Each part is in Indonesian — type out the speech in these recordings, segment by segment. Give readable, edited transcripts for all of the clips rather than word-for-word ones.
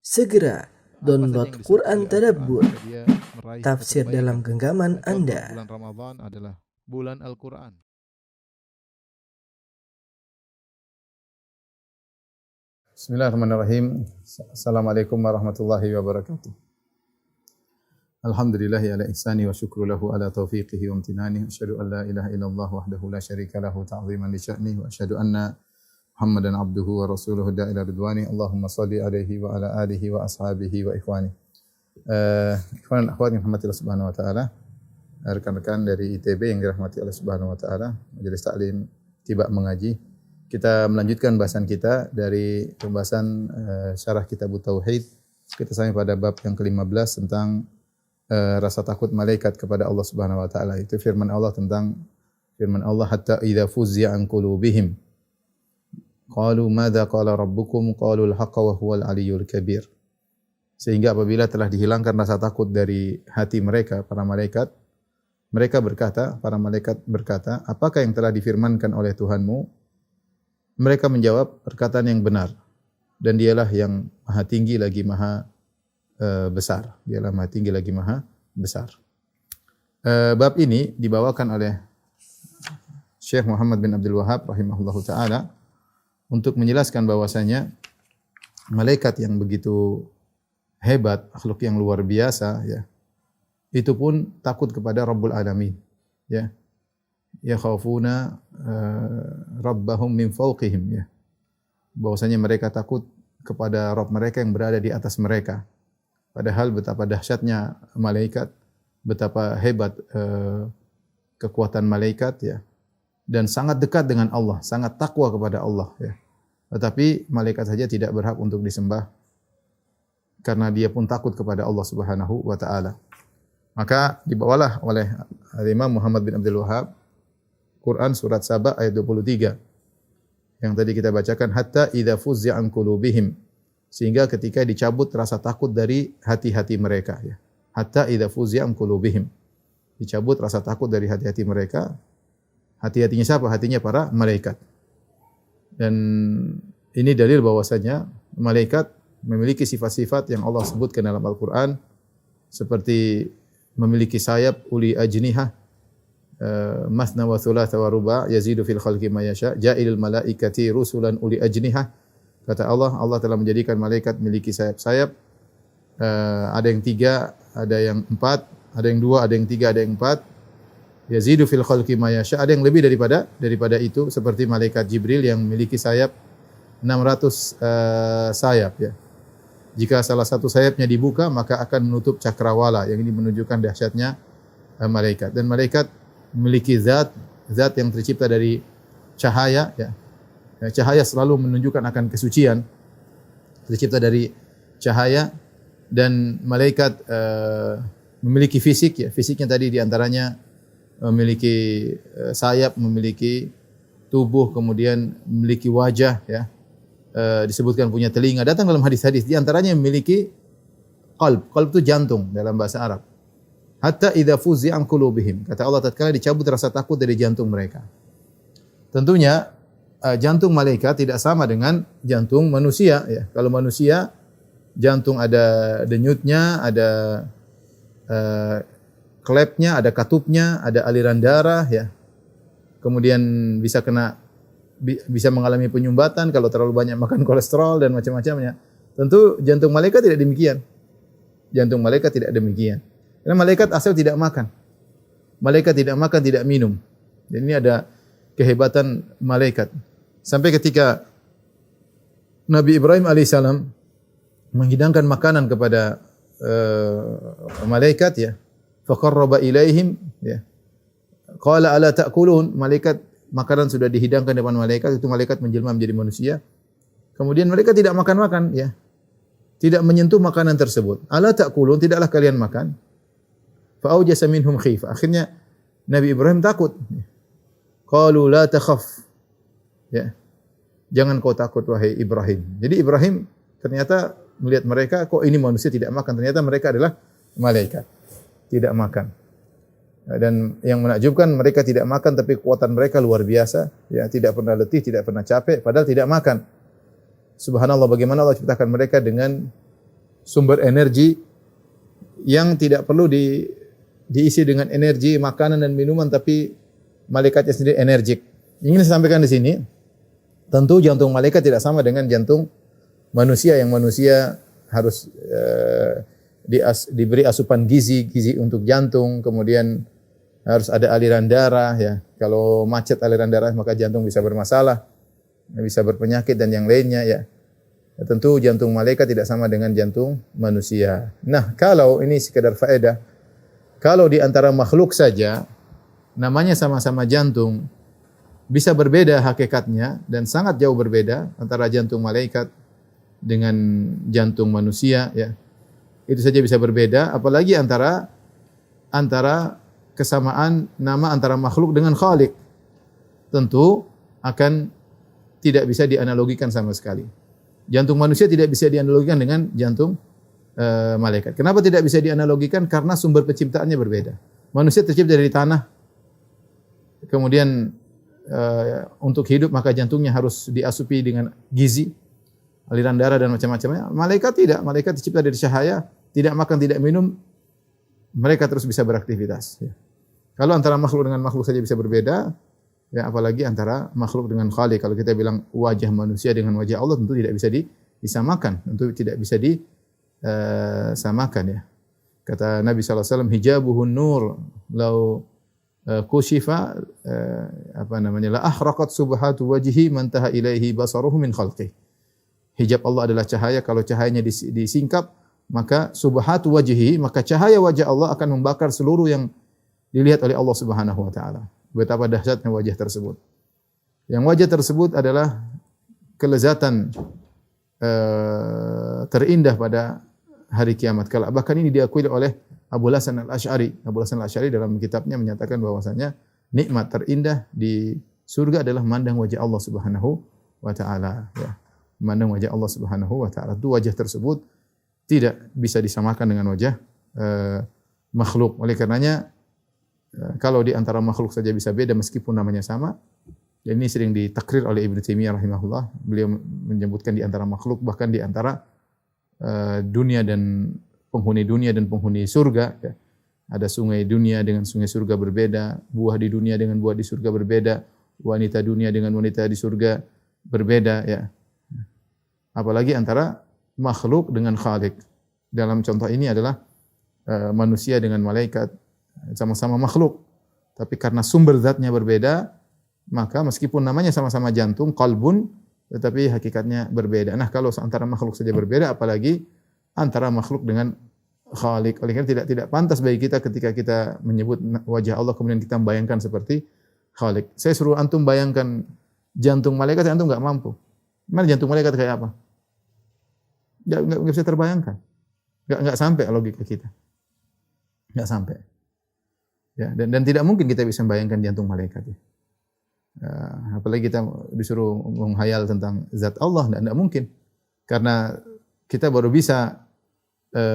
Segera download Quran Tadabbur, dia meraih tafsir kebaikan. dalam genggaman Contoh, Anda. bulan Ramadan adalah bulan Al-Quran. Bismillahirrahmanirrahim. Assalamualaikum warahmatullahi wabarakatuh. Alhamdulillahi ala ihsani wa syukru lahu ala taufiqihi wa amtinani. Asyhadu an la ilaha illallah wahdahu la syarika lahu ta'ziman li sya'ni wa asyhadu anna Muhammadan abduhu wa rasuluhu da'ila ridwani. Allahumma salli alaihi wa ala alihi wa ashabihi wa ikhwani. Ikhwan dan akhwat yang dirahmati Allah Subhanahu wa taala. Rekan-rekan dari ITB yang dirahmati Allah Subhanahu wa taala, Majelis Taklim Tiba Mengaji. Kita melanjutkan bahasan kita dari pembahasan syarah kitab Tauhid. Kita sampai pada bab yang ke-15 tentang rasa takut malaikat kepada Allah Subhanahu wa taala. Itu firman Allah tentang firman Allah, hatta idza fuzzi'a an qulubihim qalu madza qala rabbukum qalu al-haqqa wa huwal aliyyul kabir. Sehingga apabila telah dihilangkan rasa takut dari hati mereka, para malaikat berkata, apakah yang telah difirmankan oleh Tuhanmu? Mereka menjawab perkataan yang benar, dan dialah yang maha tinggi lagi maha besar. Dialah maha tinggi lagi maha besar. Bab ini dibawakan oleh Syekh Muhammad bin Abdul Wahhab rahimahullahu taala untuk menjelaskan bahwasanya malaikat yang begitu hebat, makhluk yang luar biasa, ya, itu pun takut kepada Rabbul Alamin, ya. Yakhafuna rabbahum min fawqihim, ya. Bahwasanya mereka takut kepada Rabb mereka yang berada di atas mereka. Padahal betapa dahsyatnya malaikat, betapa hebat kekuatan malaikat, ya. Dan sangat dekat dengan Allah, sangat takwa kepada Allah, ya. Tetapi malaikat saja tidak berhak untuk disembah karena dia pun takut kepada Allah Subhanahu wa taala. Maka dibawalah oleh Imam Muhammad bin Abdul Wahhab Quran surat Saba ayat 23 yang tadi kita bacakan, hatta idza fuzzi'a an qulubihim, sehingga ketika dicabut rasa takut dari hati-hati mereka, ya. Hatta idza fuzzi'a an qulubihim, dicabut rasa takut dari hati-hati mereka. Hati-hatinya siapa? Hatinya para malaikat. Dan ini dalil bahwasanya malaikat memiliki sifat-sifat yang Allah sebutkan dalam Al-Qur'an, seperti memiliki sayap, uli ajnihah, masna wa thulatha wa ruba', yazidu fil khalqi ma yasha', ja'ilul malaikati rusulan uli ajnihah. Kata Allah, Allah telah menjadikan malaikat memiliki sayap-sayap. Ada yang 3, ada yang 4, ada yang 2, ada yang 3, ada yang 4. Yazidu fil khalqi ma yasha', ada yang lebih daripada itu, seperti malaikat Jibril yang memiliki sayap 600 sayap, ya. Jika salah satu sayapnya dibuka, maka akan menutup cakrawala, yang ini menunjukkan dahsyatnya malaikat. Dan malaikat memiliki zat yang tercipta dari cahaya, ya. Cahaya selalu menunjukkan akan kesucian, tercipta dari cahaya. Dan malaikat memiliki fisik, ya. Fisiknya tadi diantaranya memiliki sayap, memiliki tubuh, kemudian memiliki wajah, ya. Disebutkan punya telinga. Datang dalam hadis-hadis, di antaranya memiliki qalb. Qalb itu jantung dalam bahasa Arab. Hatta idza fuzzi'a an qulubihim. Kata Allah, tatkala dicabut rasa takut dari jantung mereka. Tentunya jantung malaikat tidak sama dengan jantung manusia, ya. Kalau manusia jantung ada denyutnya, ada klepnya, ada katupnya, ada aliran darah, ya. Kemudian bisa mengalami penyumbatan kalau terlalu banyak makan kolesterol dan macam-macamnya. Tentu jantung malaikat tidak demikian. Jantung malaikat tidak demikian. Karena malaikat asal tidak makan. Malaikat tidak makan, tidak minum. Dan ini ada kehebatan malaikat. Sampai ketika Nabi Ibrahim alaihissalam menghidangkan makanan kepada malaikat, ya. Faqarraba ilaihim, ya. Qala ala ta'kulun, makanan sudah dihidangkan depan malaikat, itu malaikat menjelma menjadi manusia. Kemudian malaikat tidak makan-makan, ya. Tidak menyentuh makanan tersebut. Ala ta'kulun, tidaklah kalian makan. Fa aujasa minhum khifah. Akhirnya Nabi Ibrahim takut. Qalu la takhaf. Ya. Jangan kau takut wahai Ibrahim. Jadi Ibrahim ternyata melihat mereka, kok ini manusia tidak makan. Ternyata mereka adalah malaikat. Tidak makan. Dan yang menakjubkan, mereka tidak makan tapi kekuatan mereka luar biasa, ya, tidak pernah letih, tidak pernah capek, padahal tidak makan. Subhanallah, bagaimana Allah ciptakan mereka dengan sumber energi yang tidak perlu diisi dengan energi makanan dan minuman, tapi malaikatnya sendiri energik. Ingin saya sampaikan di sini, tentu jantung malaikat tidak sama dengan jantung manusia, yang manusia harus diberi asupan gizi untuk jantung, kemudian harus ada aliran darah ya. Kalau macet aliran darah maka jantung bisa bermasalah, bisa berpenyakit dan yang lainnya ya. Tentu jantung malaikat tidak sama dengan jantung manusia. Nah, kalau ini sekedar faedah, kalau di antara makhluk saja namanya sama-sama jantung, bisa berbeda hakikatnya dan sangat jauh berbeda antara jantung malaikat dengan jantung manusia ya. Itu saja bisa berbeda, apalagi antara kesamaan nama antara makhluk dengan Khalik. Tentu akan tidak bisa dianalogikan sama sekali. Jantung manusia tidak bisa dianalogikan dengan jantung malaikat. Kenapa tidak bisa dianalogikan? Karena sumber penciptaannya berbeda. Manusia tercipta dari tanah. Kemudian untuk hidup maka jantungnya harus diasupi dengan gizi, aliran darah dan macam-macamnya. Malaikat tidak. Malaikat tercipta dari cahaya, tidak makan, tidak minum, mereka terus bisa beraktivitas. Kalau antara makhluk dengan makhluk saja bisa berbeda, ya apalagi antara makhluk dengan Khalik. Kalau kita bilang wajah manusia dengan wajah Allah tentu tidak bisa disamakan, tentu tidak bisa disamakan ya. Kata Nabi sallallahu alaihi wasallam, hijabuhun nur law kushifa la ahraqat subhatu wajhi man taha ilaihi basaruhu min khalqih. Hijab Allah adalah cahaya, kalau cahayanya disingkap maka subhatu wajhi, maka cahaya wajah Allah akan membakar seluruh yang dilihat oleh Allah Subhanahu wa taala. Betapa dahsyatnya wajah tersebut. Yang wajah tersebut adalah kelezatan terindah pada hari kiamat. Kalau bahkan ini diakui oleh Abu Hasan Al-Asy'ari. Abu Hasan Al-Asy'ari dalam kitabnya menyatakan bahwasanya nikmat terindah di surga adalah memandang wajah Allah Subhanahu wa taala ya. Memandang wajah Allah Subhanahu wa taala. Itu wajah tersebut tidak bisa disamakan dengan wajah makhluk. Oleh karenanya kalau di antara makhluk saja bisa beda meskipun namanya sama. Dan ini sering ditakrir oleh Ibnu Taimiyah rahimahullah. Beliau menyebutkan di antara makhluk, bahkan di antara dunia dan penghuni surga ya. Ada sungai dunia dengan sungai surga berbeda, buah di dunia dengan buah di surga berbeda, wanita dunia dengan wanita di surga berbeda ya. Apalagi antara makhluk dengan Khalik. Dalam contoh ini adalah manusia dengan malaikat, sama-sama makhluk, tapi karena sumber zatnya berbeda, maka meskipun namanya sama-sama jantung, qalbun, tetapi hakikatnya berbeda. Nah, kalau antara makhluk saja berbeda, apalagi antara makhluk dengan Khalik. Oleh karena tidak pantas bagi kita ketika kita menyebut wajah Allah kemudian kita membayangkan seperti Khalik. Saya suruh antum bayangkan jantung malaikat, antum enggak mampu. Mana jantung malaikat kayak apa? Enggak bisa terbayangkan. Enggak sampai logika kita. Enggak sampai. Ya, dan tidak mungkin kita bisa membayangkan jantung malaikat ya. Apalagi kita disuruh menghayal tentang zat Allah, tidak mungkin. Karena kita baru bisa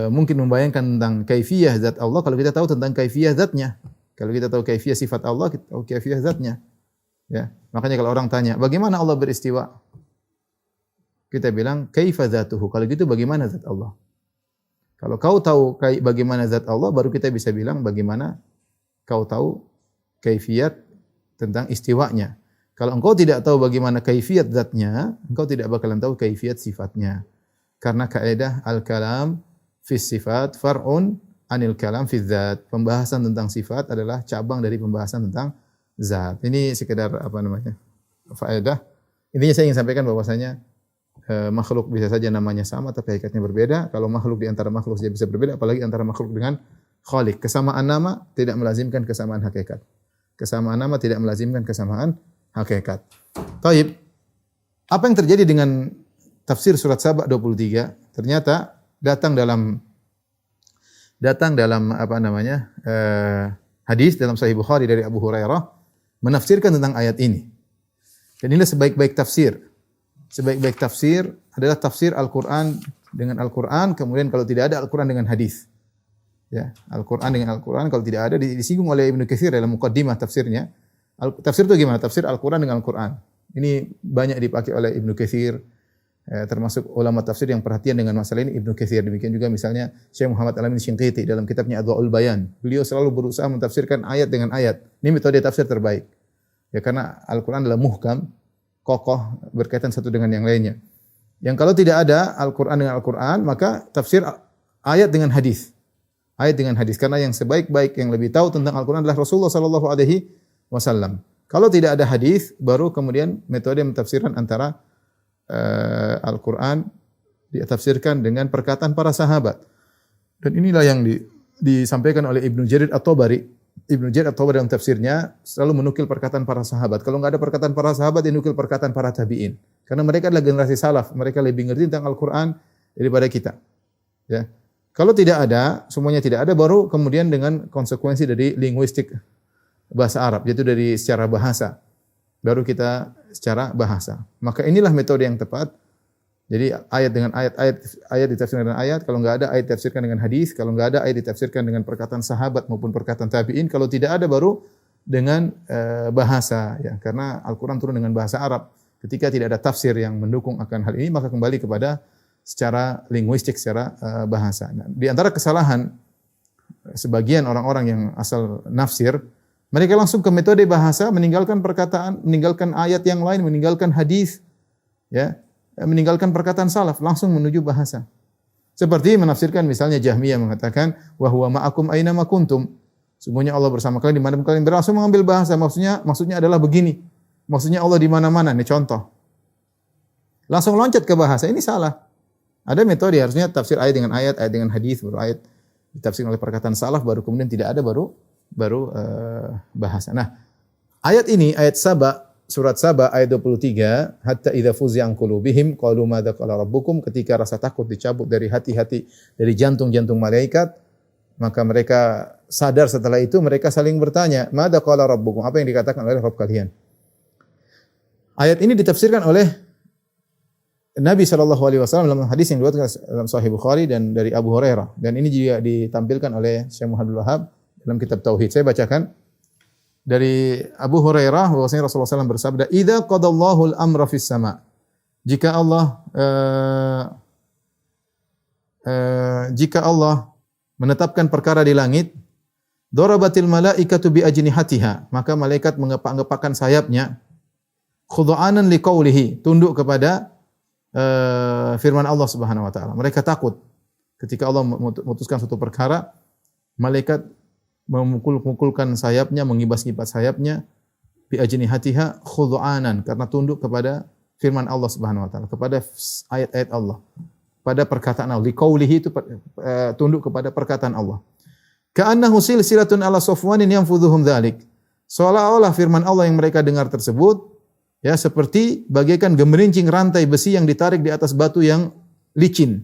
mungkin membayangkan tentang kaifiyah zat Allah kalau kita tahu tentang kaifiyah zatnya. Kalau kita tahu kaifiyah sifat Allah, kita tahu kaifiyah zatnya. Ya, makanya kalau orang tanya, bagaimana Allah beristiwa? Kita bilang kaifa zatuhu. Kalau gitu bagaimana zat Allah? Kalau kau tahu bagaimana zat Allah, baru kita bisa bilang bagaimana kau tahu kaifiyat tentang istiwanya. Kalau engkau tidak tahu bagaimana kaifiyat zatnya, engkau tidak bakalan tahu kaifiyat sifatnya. Karena kaidah al-kalam fi sifat far'un anil kalam fi dzat. Pembahasan tentang sifat adalah cabang dari pembahasan tentang zat. Ini sekedar faedah. Intinya saya ingin sampaikan bahwasanya makhluk bisa saja namanya sama tapi hakikatnya berbeda. Kalau makhluk di antara makhluk saja bisa berbeda, apalagi antara makhluk dengan Khalik. Kesamaan nama tidak melazimkan kesamaan hakikat. Kesamaan nama tidak melazimkan kesamaan hakikat. Taib. Apa yang terjadi dengan tafsir surat Saba 23? Ternyata datang dalam hadis dalam Sahih Bukhari dari Abu Hurairah menafsirkan tentang ayat ini. Dan inilah sebaik-baik tafsir. Sebaik-baik tafsir adalah tafsir Al-Qur'an dengan Al-Qur'an, kemudian kalau tidak ada Al-Qur'an dengan hadis. Ya, Al-Qur'an dengan Al-Qur'an kalau tidak ada disinggung oleh Ibnu Katsir dalam muqaddimah tafsirnya. Tafsir itu gimana? Tafsir Al-Qur'an dengan Al-Qur'an. Ini banyak dipakai oleh Ibnu Katsir, termasuk ulama tafsir yang perhatian dengan masalah ini, Ibnu Katsir. Demikian juga misalnya Syekh Muhammad Al-Amin Syinqiti dalam kitabnya Adwaul Bayan. Beliau selalu berusaha mentafsirkan ayat dengan ayat. Ini metode tafsir terbaik. Ya, karena Al-Quran adalah muhkam, kokoh, berkaitan satu dengan yang lainnya. Yang kalau tidak ada Al-Quran dengan Al-Quran, maka tafsir ayat dengan hadis. Ayat dengan hadis. Karena yang sebaik-baik, yang lebih tahu tentang Al-Quran adalah Rasulullah sallallahu alaihi wasallam. Kalau tidak ada hadis, baru kemudian metode mentafsiran antara Al-Quran ditafsirkan dengan perkataan para sahabat. Dan inilah yang disampaikan oleh Ibnu Jarir At-Tabari. Ibnu Jarir At-Tabari dalam tafsirnya selalu menukil perkataan para sahabat. Kalau enggak ada perkataan para sahabat, dia nukil perkataan para tabi'in. Karena mereka adalah generasi salaf, mereka lebih ngerti tentang Al-Quran daripada kita. Ya. Kalau tidak ada, semuanya tidak ada, baru kemudian dengan konsekuensi dari linguistik bahasa Arab, yaitu dari secara bahasa. Baru kita secara bahasa. Maka inilah metode yang tepat. Jadi ayat dengan ayat ditafsirkan dengan ayat. Kalau enggak ada, ayat ditafsirkan dengan hadis. Kalau enggak ada, ayat ditafsirkan dengan perkataan sahabat maupun perkataan tabi'in. Kalau tidak ada, baru dengan bahasa. Ya, karena Al-Quran turun dengan bahasa Arab. Ketika tidak ada tafsir yang mendukung akan hal ini, maka kembali kepada secara linguistik, secara bahasa. Nah, di antara kesalahan sebagian orang-orang yang asal nafsir, mereka langsung ke metode bahasa, meninggalkan perkataan, meninggalkan ayat yang lain, meninggalkan hadis, ya, meninggalkan perkataan salaf, langsung menuju bahasa. Seperti menafsirkan misalnya Jahmiyah mengatakan, wa huwa ma'akum aina ma kuntum. Sungguhnya Allah bersama kalian di mana kalian berada. Langsung mengambil bahasa, maksudnya adalah begini. Maksudnya Allah di mana-mana, ini contoh. Langsung loncat ke bahasa, ini salah. Ada metode, harusnya tafsir ayat dengan ayat dengan hadis, baru ayat ditafsirkan oleh perkataan salaf, baru kemudian tidak ada, baru bahasa. Nah, ayat ini, ayat Saba, surat Saba ayat 23, hatta idza fuzi'a an qulubihim qalu madza qala rabbukum, ketika rasa takut dicabut dari hati-hati, dari jantung-jantung malaikat, maka mereka sadar setelah itu, mereka saling bertanya, madza qala rabbukum, apa yang dikatakan oleh Rabb kalian? Ayat ini ditafsirkan oleh Nabi SAW dalam hadis yang diriwayatkan dalam Sahih Bukhari dan dari Abu Hurairah, dan ini juga ditampilkan oleh Syekh Muhammad Wahab dalam kitab Tauhid. Saya bacakan dari Abu Hurairah bahwasanya Rasulullah SAW bersabda, "Idza qadallahu al-amra fis sama." Jika Allah menetapkan perkara di langit, darabatil malaikatu bi ajnihatiha, maka malaikat mengepak-ngepakkan sayapnya, khudu'anan liqaulihi, tunduk kepada firman Allah Subhanahu wa taala. Mereka takut ketika Allah memutuskan suatu perkara, malaikat memukul-mukulkan sayapnya, mengibas-ngibas sayapnya, bi ajnihatiha khudu'anan, karena tunduk kepada firman Allah Subhanahu wa taala, kepada ayat-ayat Allah, pada perkataan Allah. Liqaulihi itu tunduk kepada perkataan Allah. Ka'annahu silsilatun ala safwanin yanfudhuhum dzalik. Seolah-olah firman Allah yang mereka dengar tersebut, ya, seperti bagaikan gemerincing rantai besi yang ditarik di atas batu yang licin.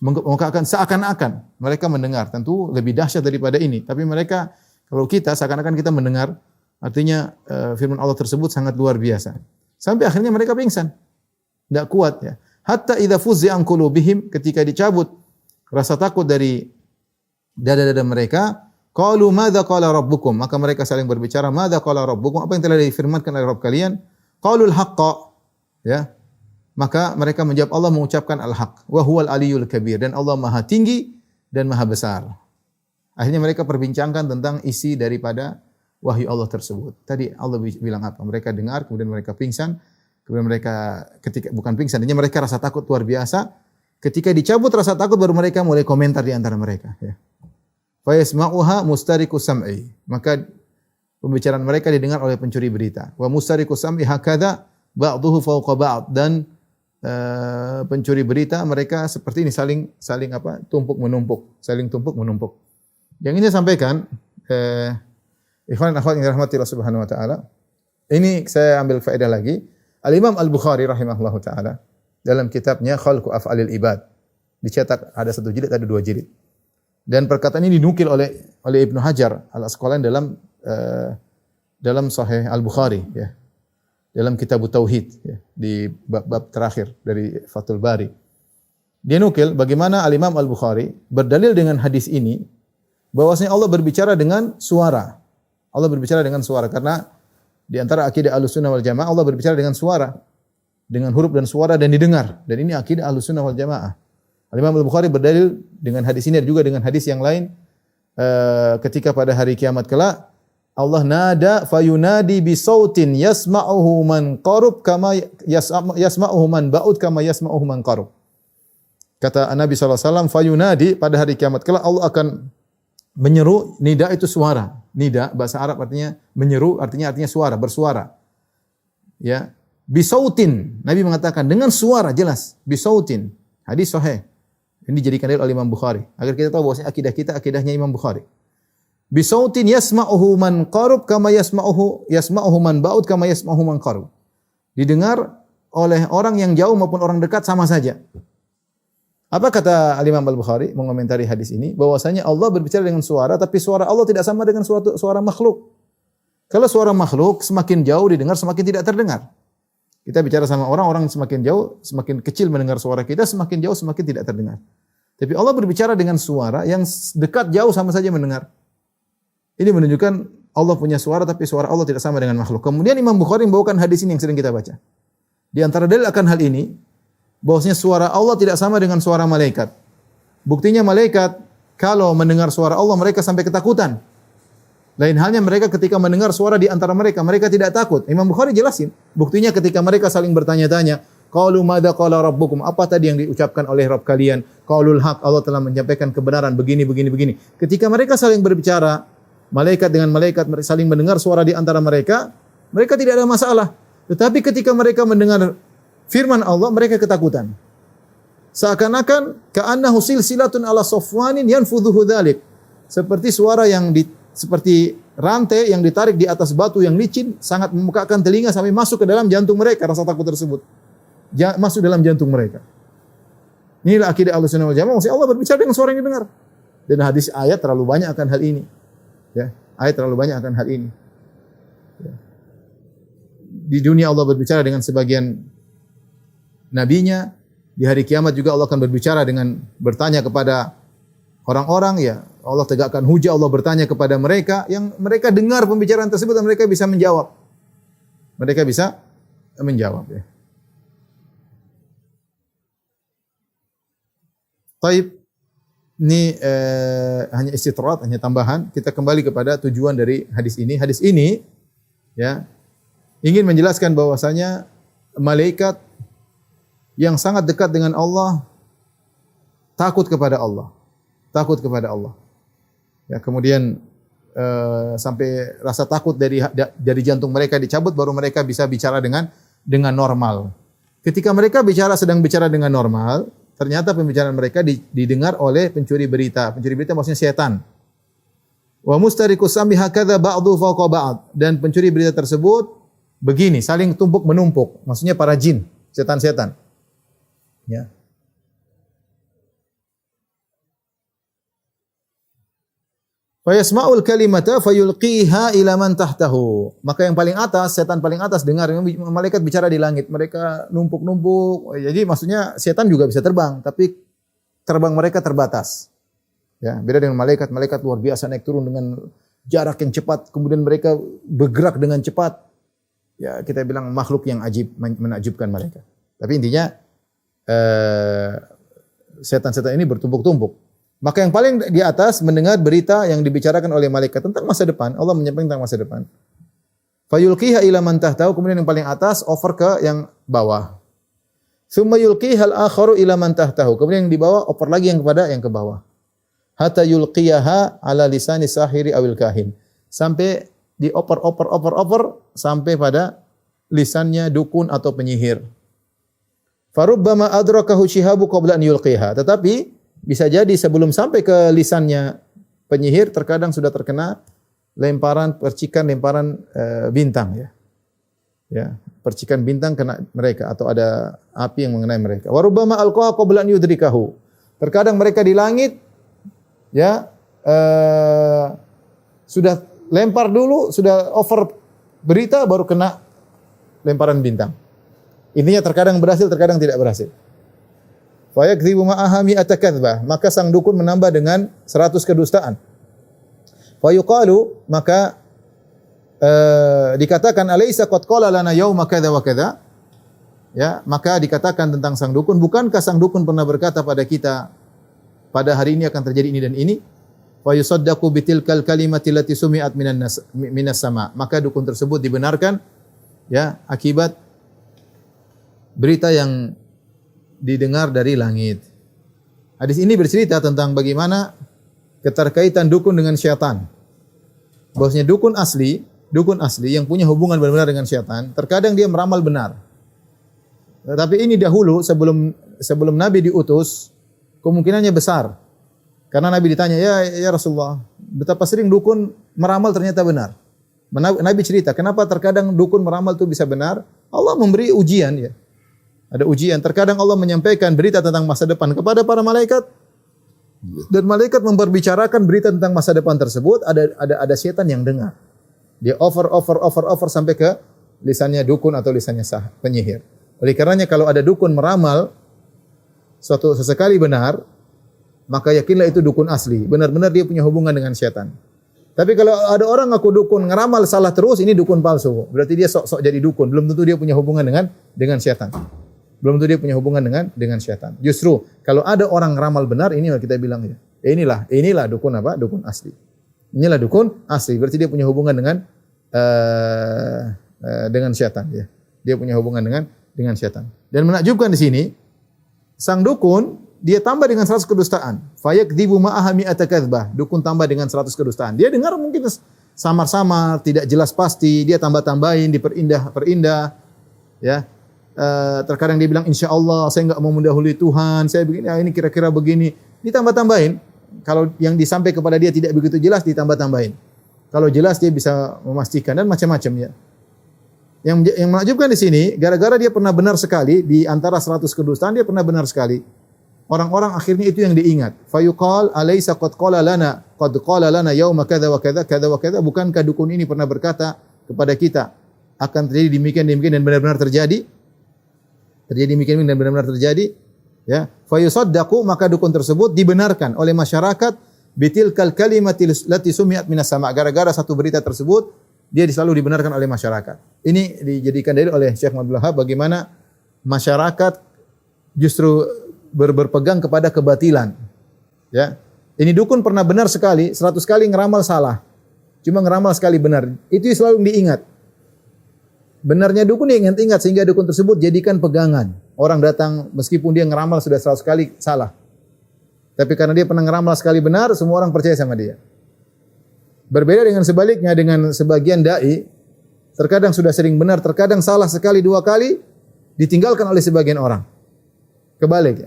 Maka akan seakan-akan mereka mendengar. Tentu lebih dahsyat daripada ini. Tapi mereka, kalau kita seakan-akan kita mendengar, artinya firman Allah tersebut sangat luar biasa. Sampai akhirnya mereka pingsan. Tidak kuat, ya. Hatta idza fuzzi'a an qulubihim, ketika dicabut rasa takut dari dada-dada mereka, qalu madza qala rabbukum, maka mereka saling berbicara, madza qala rabbukum, apa yang telah difirmankan oleh Rabb kalian? Qalul haqqa, ya. Maka mereka menjawab, Allah mengucapkan al-haq, wa huwal aliyul kabir, dan Allah maha tinggi dan maha besar. Akhirnya mereka perbincangkan tentang isi daripada wahyu Allah tersebut. Tadi Allah bilang apa? Mereka dengar, kemudian mereka pingsan, kemudian mereka bukan pingsan, artinya mereka rasa takut luar biasa. Ketika dicabut rasa takut, baru mereka mulai komentar di antara mereka, ya. Fa yasma'uha mustariqu sam'i, maka pembicaraan mereka didengar oleh pencuri berita. Wa mustariqu sam'i hakadha ba'dhuhu fawqa ba'd, dan pencuri berita mereka seperti ini, saling apa? Tumpuk menumpuk. Yang ini saya sampaikan, ikhwan dan akhwat yang dirahmati Allah Subhanahu wa taala. Ini saya ambil faedah lagi. Al-Imam Al-Bukhari rahimahullahu taala dalam kitabnya Khalqu Af'alil Ibad, dicetak ada 1 jilid, ada 2 jilid. Dan perkataan ini dinukil oleh Ibnu Hajar Al-Asqalani dalam Sahih Al-Bukhari, ya. Dalam kitab Tauhid, ya, di bab terakhir dari Fathul Bari. Dia nukil bagaimana Al-Imam Al-Bukhari berdalil dengan hadis ini bahwasanya Allah berbicara dengan suara. Allah berbicara dengan suara karena di antara akidah Ahlussunnah wal Jamaah Allah berbicara dengan suara. dengan huruf dan suara dan didengar. Dan ini akidah Ahlussunnah wal Jamaah. Al-Imam Al-Bukhari berdalil dengan hadis ini juga dengan hadis yang lain ketika pada hari kiamat kelak Allah nada fayunadi bi sautin yasma'uhu man qarub kama yasma'uhu man ba'ud kama yasma'uhu man qarub. Kata Nabi SAW, fayunadi, pada hari kiamat kelak Allah akan menyeru. Nida itu suara. Nida bahasa Arab artinya menyeru, artinya suara, bersuara. Ya, bisautin. Nabi mengatakan dengan suara jelas, bisautin. Hadis sahih. Ini dijadikan dalil oleh Imam Bukhari agar kita tahu bahwasanya akidah kita akidahnya Imam Bukhari. Bisautin yasma'uhu man qarub kama yasma'uhu man ba'ud kama yasma'uhu man qarub. Didengar oleh orang yang jauh maupun orang dekat sama saja. Apa kata Al-Imam Al-Bukhari mengomentari hadis ini? Bahwasanya Allah berbicara dengan suara, tapi suara Allah tidak sama dengan suara makhluk. Kalau suara makhluk semakin jauh didengar, semakin tidak terdengar. Kita bicara sama orang semakin jauh, semakin kecil mendengar suara kita, semakin jauh semakin tidak terdengar. Tapi Allah berbicara dengan suara yang dekat jauh sama saja mendengar. Ini menunjukkan Allah punya suara, tapi suara Allah tidak sama dengan makhluk. Kemudian Imam Bukhari membawakan hadis ini yang sering kita baca. Di antara dalil akan hal ini, bahwasanya suara Allah tidak sama dengan suara malaikat. Buktinya malaikat kalau mendengar suara Allah mereka sampai ketakutan. Lain halnya mereka ketika mendengar suara di antara mereka, mereka tidak takut. Imam Bukhari jelasin. Buktinya ketika mereka saling bertanya-tanya, qalu madza qala rabbukum? Apa tadi yang diucapkan oleh Rabb kalian? Qaulul haq, Allah telah menyampaikan kebenaran begini. Ketika mereka saling berbicara, malaikat dengan malaikat saling mendengar suara di antara mereka, mereka tidak ada masalah. Tetapi ketika mereka mendengar firman Allah, mereka ketakutan. Seakan-akan ka'annahu silsilatun ala safwanin yanfudhuhu dzalik. Seperti suara yang seperti rantai yang ditarik di atas batu yang licin, sangat memekakan telinga sampai masuk ke dalam jantung mereka, rasa takut tersebut. Masuk dalam jantung mereka. Inilah akidah Ahlussunnah wal Jamaah. Maksudnya Allah berbicara dengan suara yang didengar. Dan hadis ayat terlalu banyak akan hal ini. Ya, ayat terlalu banyak akan hal ini. Ya. Di dunia Allah berbicara dengan sebagian nabinya, di hari kiamat juga Allah akan berbicara dengan bertanya kepada orang-orang, ya. Allah tegakkan hujah, Allah bertanya kepada mereka yang mereka dengar pembicaraan tersebut dan mereka bisa menjawab. Mereka bisa menjawab, ya. Taib, ini hanya istitrat, hanya tambahan. Kita kembali kepada tujuan dari hadis ini. Hadis ini, ya, ingin menjelaskan bahwasanya malaikat yang sangat dekat dengan Allah takut kepada Allah. Takut kepada Allah. Ya, kemudian sampai rasa takut dari jantung mereka dicabut, baru mereka bisa bicara dengan normal. Ketika mereka sedang bicara dengan normal, ternyata pembicaraan mereka didengar oleh pencuri berita. Pencuri berita maksudnya setan. Wa mustariqus sami hakadza ba'dhu fawqa ba'd. Dan pencuri berita tersebut begini, saling tumpuk menumpuk. Maksudnya para jin, setan-setan. Ya. Fayasma'ul kalimata fayulqiha ila man tahtahu. Maka yang paling atas, setan paling atas dengar malaikat bicara di langit. Mereka numpuk-numpuk. Jadi maksudnya setan juga bisa terbang, tapi terbang mereka terbatas. Ya, beda dengan malaikat. Malaikat luar biasa naik turun dengan jarak yang cepat, kemudian mereka bergerak dengan cepat. Ya, kita bilang makhluk yang ajib, menakjubkan mereka. Tapi intinya setan-setan ini bertumpuk-tumpuk. Maka yang paling di atas mendengar berita yang dibicarakan oleh malaikat tentang masa depan. Allah menyampaikan tentang masa depan. Fayulqiha ila man tahtahu, kemudian yang paling atas over ke yang bawah. Tsumma yulqihal akharu ila man tahtahu, kemudian yang di bawah over lagi yang kepada yang ke bawah. Hatta yulqiyaha ala lisani sahiri awil kahin. Sampai dioper sampai pada lisannya dukun atau penyihir. Farubbama adrakahu shihabu qabla an yulqiha. Tetapi bisa jadi sebelum sampai ke lisannya penyihir terkadang sudah terkena percikan lemparan bintang, ya. Ya, percikan bintang kena mereka atau ada api yang mengenai mereka. Warubbama alqaha qabla an yudrikahu. Terkadang mereka di langit, ya, sudah lempar dulu, sudah over berita baru kena lemparan bintang. Intinya terkadang berhasil, terkadang tidak berhasil. Fa yakdzibu ma'aha mi'ata kadzbah, maka sang dukun menambah dengan 100 kedustaan. Fa yuqalu, maka dikatakan alaysa qad qala lana yauma kadza wa kadza, ya, maka dikatakan tentang sang dukun, bukankah sang dukun pernah berkata pada kita, pada hari ini akan terjadi ini dan ini? Wa yusaddaqu bitilkal kalimati allati sumi'at minas sama. Maka dukun tersebut dibenarkan, ya, akibat berita yang didengar dari langit. Hadis ini bercerita tentang bagaimana keterkaitan dukun dengan syaitan. Bahwasanya dukun asli yang punya hubungan benar-benar dengan syaitan, terkadang dia meramal benar. Tetapi ini dahulu sebelum Nabi diutus, kemungkinannya besar. Karena Nabi ditanya, ya Rasulullah, betapa sering dukun meramal ternyata benar. Nabi cerita, kenapa terkadang dukun meramal itu bisa benar? Allah memberi ujian, ya. Ada ujian. Terkadang Allah menyampaikan berita tentang masa depan kepada para malaikat, dan malaikat memperbicarakan berita tentang masa depan tersebut. Ada setan yang dengar. Dia over sampai ke lisannya dukun atau lisannya penyihir. Oleh karenanya kalau ada dukun meramal sesekali benar, maka yakinlah itu dukun asli. Benar-benar dia punya hubungan dengan syaitan. Tapi kalau ada orang ngaku dukun, ngeramal salah terus, ini dukun palsu. Berarti dia sok-sok jadi dukun. Belum tentu dia punya hubungan dengan syaitan. Belum tentu dia punya hubungan dengan syaitan. Justru kalau ada orang ngeramal benar, ini kita bilang ya, inilah dukun apa? Dukun asli. Inilah dukun asli. Berarti dia punya hubungan dengan syaitan. Ya. Dia punya hubungan dengan syaitan. Dan menakjubkan di sini, sang dukun dia tambah dengan 100 kedustaan. Fayakdzibu ma'aha mi'ata kadzbah. Dukun tambah dengan 100 kedustaan. Dia dengar mungkin samar-samar, tidak jelas pasti, dia tambah-tambahin, diperindah, ya. Terkadang dia bilang insyaallah saya enggak mau mendahului Tuhan, saya begini, ini kira-kira begini, ditambah-tambahin. Kalau yang disampaikan kepada dia tidak begitu jelas, ditambah-tambahin. Kalau jelas dia bisa memastikan dan macam-macam, ya. Yang menakjubkan di sini, gara-gara dia pernah benar sekali di antara 100 kedustaan, dia pernah benar sekali. Orang-orang akhirnya itu yang diingat. Fayuqal alaysa qad qala lana yauma kadza wa kadza. Bukankah dukun ini pernah berkata kepada kita akan terjadi demikian dan benar-benar terjadi? Terjadi demikian dan benar-benar terjadi, ya. Fayusaddaqu, maka dukun tersebut dibenarkan oleh masyarakat bitilkal kalimati lati sumi'at minas sama. Gara-gara satu berita tersebut, dia selalu dibenarkan oleh masyarakat. Ini dijadikan dalil oleh Syekh Abdul Wahab bagaimana masyarakat justru berpegang kepada kebatilan. Ya. Ini dukun pernah benar sekali, 100 kali ngeramal salah. Cuma ngeramal sekali benar. Itu selalu diingat. Benarnya dukun diingat-ingat sehingga dukun tersebut jadikan pegangan. Orang datang meskipun dia ngeramal sudah 100 kali salah. Tapi karena dia pernah ngeramal sekali benar, semua orang percaya sama dia. Berbeda dengan sebaliknya dengan sebagian dai, terkadang sudah sering benar, terkadang salah sekali 2 kali, ditinggalkan oleh sebagian orang. Kebalik.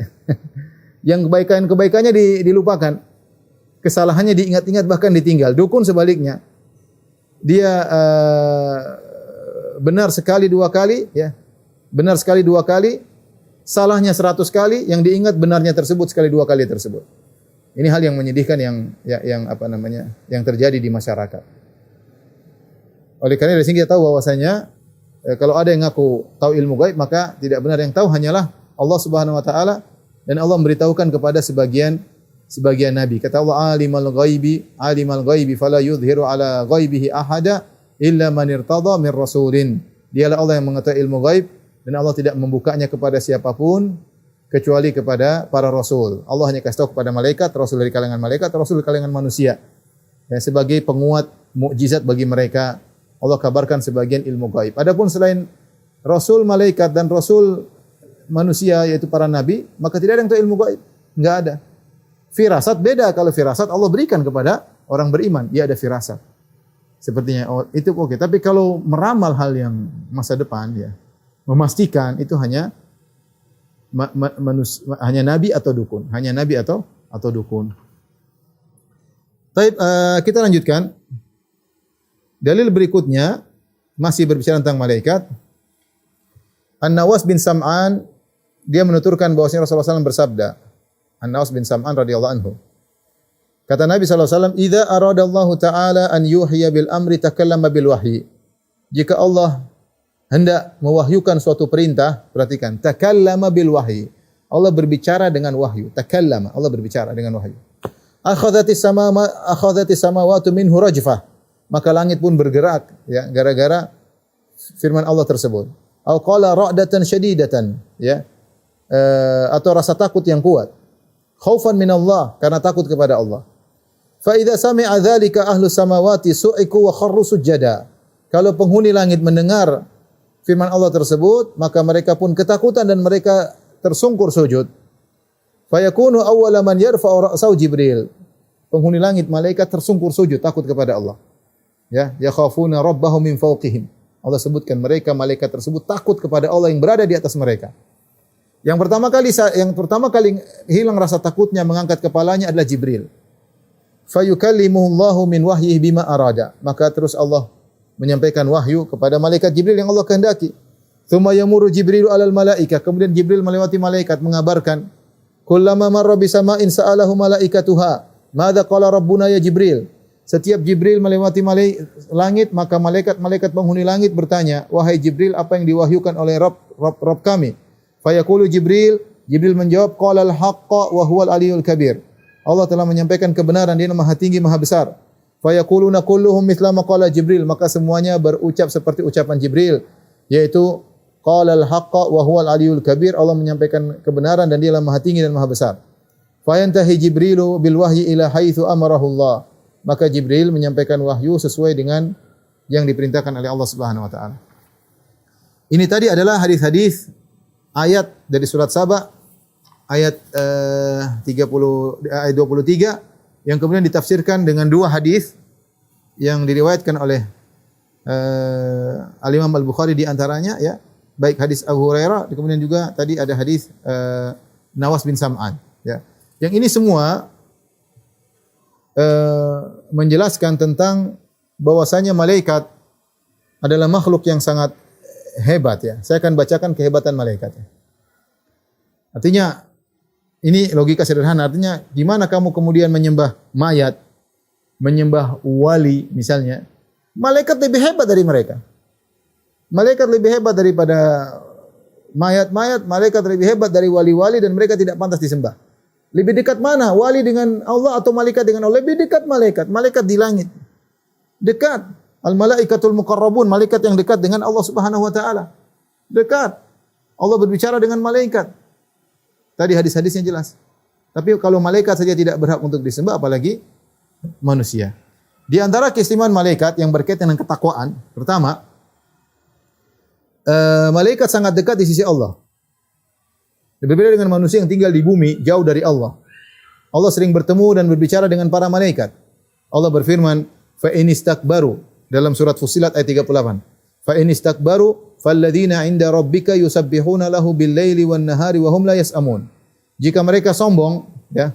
Yang kebaikannya dilupakan. Kesalahannya diingat-ingat bahkan ditinggal. Dukun sebaliknya. Dia benar sekali 2 kali, ya. Benar sekali 2 kali, salahnya 100 kali, yang diingat benarnya tersebut sekali 2 kali tersebut. Ini hal yang menyedihkan yang terjadi di masyarakat. Oleh karena dari sini kita tahu bahwasanya kalau ada yang ngaku tahu ilmu gaib, maka tidak benar, yang tahu hanyalah Allah Subhanahu wa taala, dan Allah memberitahukan kepada sebagian nabi. Kata Allah, alimal ghaibi fala yudhiru ala ghaibihi ahada illa man irtada min rasulin. Dialah Allah yang mengetahui ilmu gaib, dan Allah tidak membukanya kepada siapapun kecuali kepada para rasul. Allah hanya kasih tahu kepada malaikat, rasul dari kalangan malaikat, rasul dari kalangan manusia. Ya, sebagai penguat mukjizat bagi mereka, Allah kabarkan sebagian ilmu gaib. Adapun selain rasul malaikat dan rasul manusia yaitu para nabi, maka tidak ada yang tahu ilmu gaib. Enggak ada. Firasat beda, kalau firasat Allah berikan kepada orang beriman, dia ada firasat. Sepertinya itu oke. Tapi kalau meramal hal yang masa depan, ya, memastikan itu hanya nabi atau dukun, hanya nabi atau dukun. Baik, kita lanjutkan. Dalil berikutnya masih berbicara tentang malaikat. An-Nawas bin Sam'an dia menuturkan bahwasanya Rasulullah SAW bersabda. An-Nawas bin Sam'an radhiyallahu anhu. Kata Nabi SAW, "Idza aradallahu ta'ala an yuhya bil amri takallama bil wahyi." Jika Allah hendak mewahyukan suatu perintah, perhatikan, takallama bil wahyi. Allah berbicara dengan wahyu. Takallama, Allah berbicara dengan wahyu. Akhadhatis samawati minhu rajfah. Maka langit pun bergerak, ya, gara-gara firman Allah tersebut. Atau qala ra'datan syadidatan, ya. Atau rasa takut yang kuat. Khaufan min Allah, karena takut kepada Allah. Fa idza sami'a dzalika ahlus samawati su'iku wa kharru sujada. Kalau penghuni langit mendengar firman Allah tersebut, maka mereka pun ketakutan dan mereka tersungkur sujud. Fa yakunu awwala man yarfa'u ra'sahu Jibril. Penghuni langit malaikat tersungkur sujud takut kepada Allah. Ya, yakhafuna rabbahum min fawqihim. Allah sebutkan mereka malaikat tersebut takut kepada Allah yang berada di atas mereka. Yang pertama kali hilang rasa takutnya mengangkat kepalanya adalah Jibril. Fayukallimuhullahu min wahyihi bima arada. Maka terus Allah menyampaikan wahyu kepada malaikat Jibril yang Allah kehendaki. Tsumma yamuru Jibrilu alal malaikah. Kemudian Jibril melewati malaikat mengabarkan, kullama marra bisama'in sa'alahu malaikatuha, madza qala rabbuna ya Jibril. Setiap Jibril melewati langit, maka malaikat penghuni langit bertanya, wahai Jibril, apa yang diwahyukan oleh Rabb kami? Fayaqulu Jibril menjawab, qala al-haqqa wa huwal aliyul kabir. Allah telah menyampaikan kebenaran, Dia Maha Tinggi, Maha Besar. Fayaquluna kulluhum mithla ma qala Jibril, maka semuanya berucap seperti ucapan Jibril, yaitu qala al-haqqa wa huwal aliyul kabir. Allah menyampaikan kebenaran dan Dialah Maha Tinggi dan Maha Besar. Fayantahi Jibrilu bil wahyi ila haitsu amarahu Allah. Maka Jibril menyampaikan wahyu sesuai dengan yang diperintahkan oleh Allah Subhanahu wa taala. Ini tadi adalah hadis-hadis ayat dari surat Saba ayat 23 yang kemudian ditafsirkan dengan dua hadis yang diriwayatkan oleh Al-Imam Al-Bukhari di antaranya, ya, baik hadis Abu Hurairah, kemudian juga tadi ada hadis Nawas bin Sam'an, ya. Yang ini semua menjelaskan tentang bahwasanya malaikat adalah makhluk yang sangat hebat, ya. Saya akan bacakan kehebatan malaikat, ya. Artinya ini logika sederhana, artinya gimana kamu kemudian menyembah mayat, menyembah wali misalnya, malaikat lebih hebat dari mereka. Malaikat lebih hebat daripada mayat-mayat, malaikat lebih hebat dari wali-wali dan mereka tidak pantas disembah. Lebih dekat mana? Wali dengan Allah atau malaikat dengan Allah? Lebih dekat malaikat. Malaikat di langit. Dekat. Al-malaikatul muqarrabun. Malaikat yang dekat dengan Allah Subhanahu wa taala. Dekat. Allah berbicara dengan malaikat. Tadi hadis-hadisnya jelas. Tapi kalau malaikat saja tidak berhak untuk disembah, apalagi manusia. Di antara keistimewaan malaikat yang berkaitan dengan ketakwaan, pertama, malaikat sangat dekat di sisi Allah. Berbeda dengan manusia yang tinggal di bumi, jauh dari Allah. Allah sering bertemu dan berbicara dengan para malaikat. Allah berfirman, fa in istakbaru, dalam surat Fussilat ayat 38. Fa in istakbaru falladzina 'inda rabbika yusabbihuna lahu bil-laili wan-nahari wa hum la yas'amun. Jika mereka sombong, ya,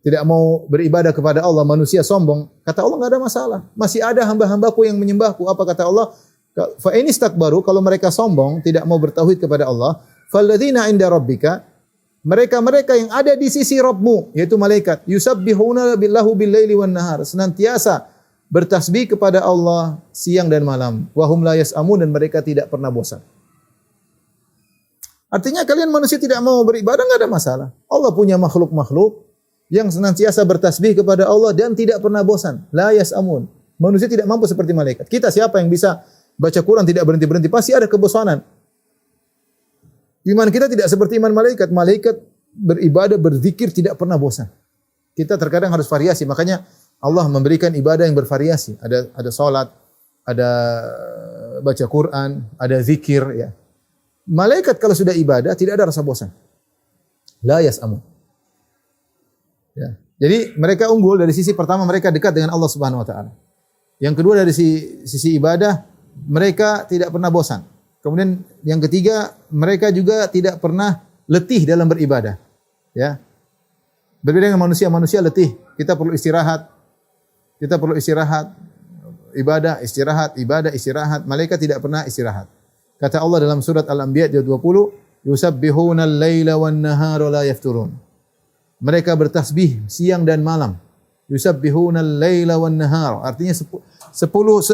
tidak mau beribadah kepada Allah, manusia sombong, kata Allah enggak ada masalah. Masih ada hamba-hambaku yang menyembahku. Apa kata Allah? Fa in istakbaru, kalau mereka sombong, tidak mau bertauhid kepada Allah, falladzina 'inda rabbika, mereka-mereka yang ada di sisi Rabbmu, yaitu malaikat, yusabbihuna billahu bil-laili wan-nahar, senantiasa bertasbih kepada Allah siang dan malam, wa hum la yas'amun, dan mereka tidak pernah bosan. Artinya kalian manusia tidak mau beribadah, enggak ada masalah. Allah punya makhluk-makhluk yang senantiasa bertasbih kepada Allah dan tidak pernah bosan, la yas'amun. Manusia tidak mampu seperti malaikat. Kita siapa yang bisa baca Quran tidak berhenti-berhenti? Pasti ada kebosanan. Iman kita tidak seperti iman malaikat. Malaikat beribadah, berzikir tidak pernah bosan. Kita terkadang harus variasi. Makanya Allah memberikan ibadah yang bervariasi. Ada salat, ada baca Quran, ada zikir, ya. Malaikat kalau sudah ibadah tidak ada rasa bosan. La yas'amun. Ya. Jadi mereka unggul dari sisi pertama, mereka dekat dengan Allah Subhanahu wa taala. Yang kedua dari sisi ibadah, mereka tidak pernah bosan. Kemudian yang ketiga, mereka juga tidak pernah letih dalam beribadah. Ya. Berbeda dengan manusia, manusia letih. Kita perlu istirahat. Ibadah, istirahat. Malaikat tidak pernah istirahat. Kata Allah dalam surat Al-Anbiya ayat 20, yusabbihuna al-laila wan-nahara la yafturun. Mereka bertasbih siang dan malam. Yusabbihuna al-laila wan-nahar. Artinya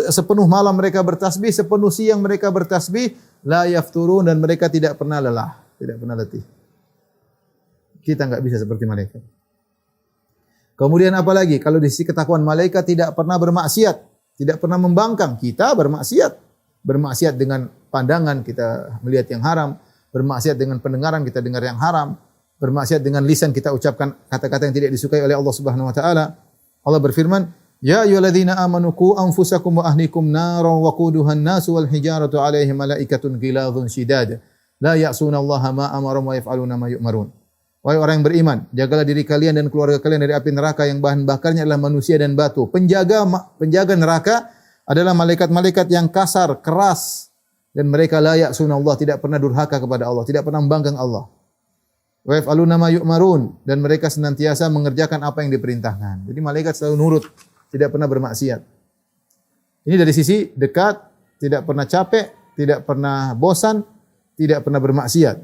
sepenuh malam mereka bertasbih, sepenuh siang mereka bertasbih, la yafturun, dan mereka tidak pernah lelah, tidak pernah letih. Kita enggak bisa seperti malaikat. Kemudian apa lagi? Kalau di sisi ketakwaan, malaikat tidak pernah bermaksiat, tidak pernah membangkang. Kita bermaksiat dengan pandangan kita melihat yang haram, bermaksiat dengan pendengaran kita dengar yang haram, bermaksiat dengan lisan kita ucapkan kata-kata yang tidak disukai oleh Allah Subhanahu wa taala. Allah berfirman, "Ya ayyuhalladzina amanu qu anfusakum wa ahlikum naran waquduhan nasu wal hijaratu 'alaihim malaikatun ghilazun shidad la ya'sunallaha ma amarum wa yaf'aluna ma yu'marun." Wahai orang yang beriman, jagalah diri kalian dan keluarga kalian dari api neraka yang bahan bakarnya adalah manusia dan batu. Penjaga neraka adalah malaikat-malaikat yang kasar, keras, dan mereka la ya'sunallah, tidak pernah durhaka kepada Allah, tidak pernah membanggang Allah. Wa yaf'aluna ma yu'marun, dan mereka senantiasa mengerjakan apa yang diperintahkan. Jadi malaikat selalu nurut, tidak pernah bermaksiat. Ini dari sisi dekat, tidak pernah capek, tidak pernah bosan, tidak pernah bermaksiat.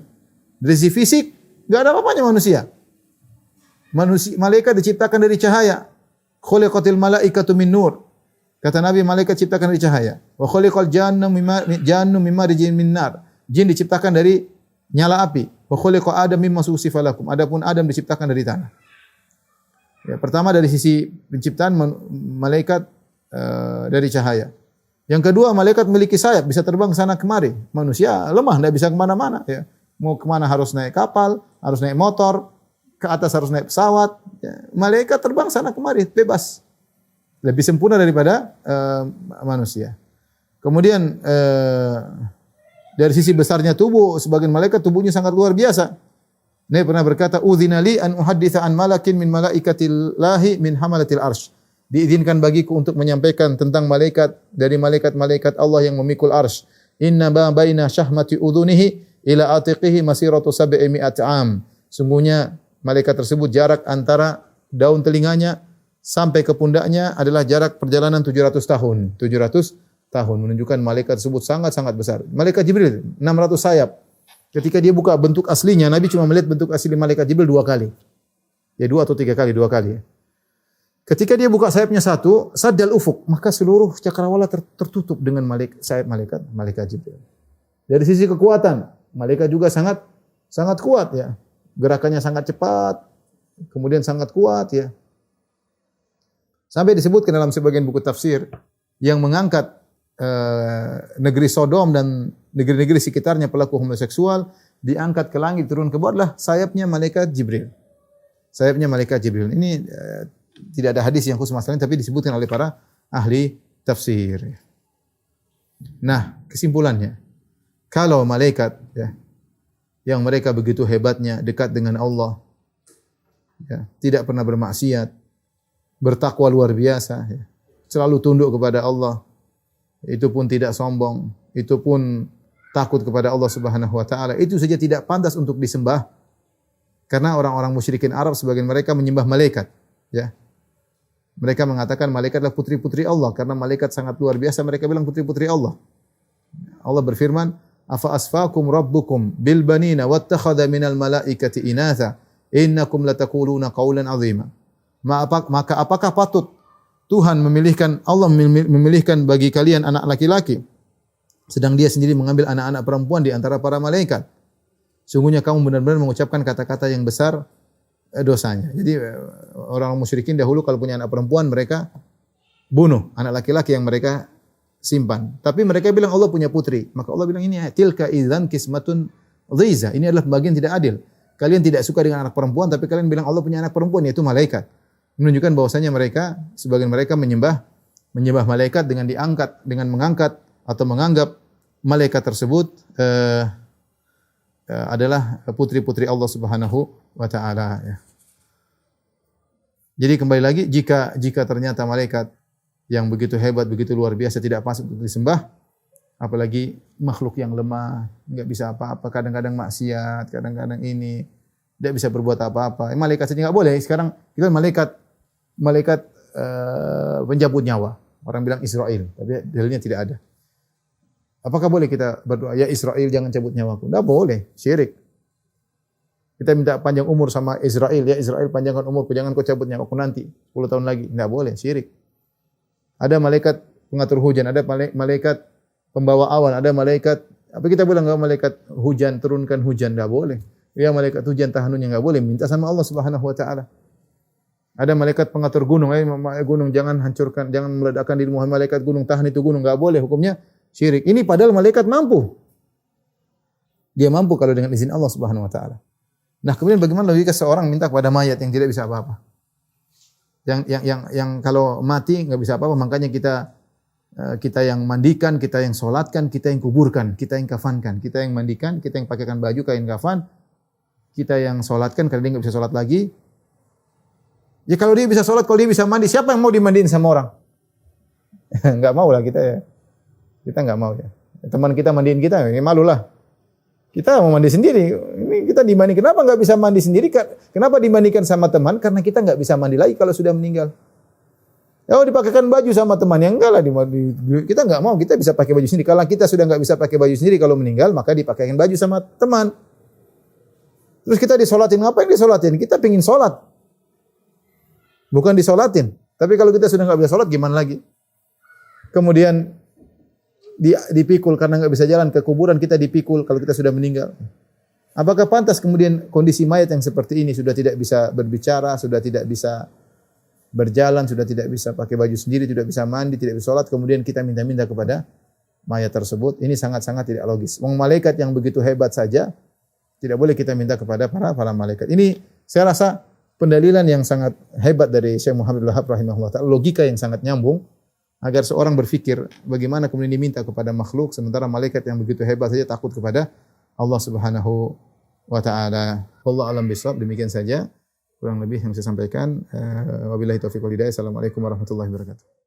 Dari sisi fisik, enggak ada apa-apanya manusia. Malaikat diciptakan dari cahaya. Khuliqatil malaikatu min nur. Kata Nabi, malaikat diciptakan dari cahaya. Wa khuliqal jannu mimma rijin min nar. Jin diciptakan dari nyala api. Wa khuliqa Adam mimma susifalakum. Adapun Adam diciptakan dari tanah. Ya, pertama dari sisi penciptaan malaikat dari cahaya. Yang kedua, malaikat memiliki sayap, bisa terbang sana kemari. Manusia lemah, tidak bisa kemana-mana. Ya. Mau kemana harus naik kapal, harus naik motor, ke atas harus naik pesawat. Ya. Malaikat terbang sana kemari, bebas. Lebih sempurna daripada manusia. Kemudian dari sisi besarnya tubuh, sebagian malaikat tubuhnya sangat luar biasa. Nabi pernah berkata, "Udzina li an uhadditsa an malakin min malaikatillahi min hamalatil arsy." Diizinkan bagiku untuk menyampaikan tentang malaikat dari malaikat-malaikat Allah yang memikul arsy. Inna ba baina syahmati udhunihi ila atiqihi masiratu sab'i mi'at am. Sungguhnya malaikat tersebut jarak antara daun telinganya sampai ke pundaknya adalah jarak perjalanan 700 tahun. 700 tahun menunjukkan malaikat tersebut sangat-sangat besar. Malaikat Jibril 600 sayap. Ketika dia buka bentuk aslinya, Nabi cuma melihat bentuk asli malaikat Jibril 2 kali. Ya 2 atau 3 kali, 2 kali. Ketika dia buka sayapnya satu, saddal ufuk, maka seluruh cakrawala tertutup dengan sayap malaikat Jibril. Dari sisi kekuatan, malaikat juga sangat kuat ya. Gerakannya sangat cepat, kemudian sangat kuat ya. Sampai disebutkan dalam sebagian buku tafsir yang mengangkat negeri Sodom dan negeri-negeri sekitarnya pelaku homoseksual diangkat ke langit turun ke bawah adalah sayapnya malaikat Jibril. Sayapnya malaikat Jibril. Ini tidak ada hadis yang khusus masalah ini, tapi disebutkan oleh para ahli tafsir. Nah, kesimpulannya, kalau malaikat ya, yang mereka begitu hebatnya dekat dengan Allah, ya, tidak pernah bermaksiat, bertakwa luar biasa, ya, selalu tunduk kepada Allah, itu pun tidak sombong, itu pun takut kepada Allah Subhanahu wa taala, itu saja tidak pantas untuk disembah. Karena orang-orang musyrikin Arab sebagian mereka menyembah malaikat, ya. Mereka mengatakan malaikat adalah putri-putri Allah karena malaikat sangat luar biasa, mereka bilang putri-putri Allah. Allah berfirman, "Afa asfakum rabbukum bil banina wattakhadha minal malaikati inatha innakum latakuluna qaulan 'azima." Maka apakah patut Tuhan memilihkan bagi kalian anak laki-laki sedang dia sendiri mengambil anak-anak perempuan di antara para malaikat? Sungguhnya kamu benar-benar mengucapkan kata-kata yang besar dosanya. Jadi orang musyrikin dahulu kalau punya anak perempuan mereka bunuh anak laki-laki yang mereka simpan. Tapi mereka bilang Allah punya putri. Maka Allah bilang ini tilka idzan qismatun dhiza. Ini adalah bagian tidak adil. Kalian tidak suka dengan anak perempuan tapi kalian bilang Allah punya anak perempuan yaitu malaikat. Menunjukkan bahwasanya sebagian mereka menyembah malaikat dengan mengangkat atau menganggap malaikat tersebut adalah putri-putri Allah Subhanahu wa taala ya. Jadi kembali lagi jika ternyata malaikat yang begitu hebat, begitu luar biasa tidak pantas untuk disembah, apalagi makhluk yang lemah, enggak bisa apa-apa, kadang-kadang maksiat, kadang-kadang ini tidak bisa berbuat apa-apa. Malaikat saja enggak boleh. Sekarang kita malaikat penjabut nyawa. Orang bilang Israel, tapi dalilnya tidak ada. Apakah boleh kita berdoa, ya Israel jangan cabut nyawaku? Tidak boleh, syirik. Kita minta panjang umur sama Israel, ya Israel panjangkan umurku, jangan kau cabut nyawaku nanti 10 tahun lagi. Tidak boleh, syirik. Ada malaikat pengatur hujan, ada malaikat pembawa awan, ada malaikat, apa kita bilang enggak malaikat hujan, turunkan hujan, tidak boleh. Ya malaikat hujan tahanunnya enggak boleh, minta sama Allah Subhanahu wa taala. Ada malaikat pengatur gunung, gunung jangan hancurkan, jangan meledakkan diri Muhammad, malaikat gunung tahan itu gunung, enggak boleh, hukumnya syirik. Ini padahal malaikat mampu. Dia mampu kalau dengan izin Allah Subhanahu wa taala. Nah, kemudian bagaimana logika seorang minta kepada mayat yang tidak bisa apa-apa? Yang kalau mati nggak bisa apa-apa, makanya kita yang mandikan, kita yang solatkan, kita yang kuburkan, kita yang kafankan, kita yang mandikan, kita yang pakaikan baju kain kafan, kita yang solatkan karena dia nggak bisa solat lagi. Ya kalau dia bisa solat, kalau dia bisa mandi, siapa yang mau dimandiin sama orang? Nggak mau lah kita ya. Kita nggak mau ya. Teman kita mandiin kita, ini malu lah. Kita mau mandi sendiri. Ini kita dimandi. Kenapa nggak bisa mandi sendiri? Kenapa dimandikan sama teman? Karena kita nggak bisa mandi lagi kalau sudah meninggal. Oh, dipakaikan baju sama teman, yang enggak lah. Kita nggak mau. Kita bisa pakai baju sendiri. Kalau kita sudah nggak bisa pakai baju sendiri kalau meninggal, maka dipakaikan baju sama teman. Terus kita disolatin. Ngapain disolatin? Kita pingin solat. Bukan disolatin. Tapi kalau kita sudah nggak bisa solat, gimana lagi? Kemudian dipikul karena nggak bisa jalan ke kuburan, kita dipikul kalau kita sudah meninggal. Apakah pantas kemudian kondisi mayat yang seperti ini sudah tidak bisa berbicara, sudah tidak bisa berjalan, sudah tidak bisa pakai baju sendiri, tidak bisa mandi, tidak bisa sholat, kemudian kita minta-minta kepada mayat tersebut? Ini sangat-sangat tidak logis. Wong malaikat yang begitu hebat saja tidak boleh kita minta kepada para malaikat. Ini saya rasa pendalilan yang sangat hebat dari Syekh Muhammad Abdul Wahhab rahimahullah taala, logika yang sangat nyambung. Agar seorang berfikir bagaimana kemudian diminta kepada makhluk sementara malaikat yang begitu hebat saja takut kepada Allah Subhanahu wa taala. Wallahu a'lam bishawab. Demikian saja kurang lebih yang saya sampaikan. Wabillahi taufiq wal hidayah. Assalamualaikum warahmatullahi wabarakatuh.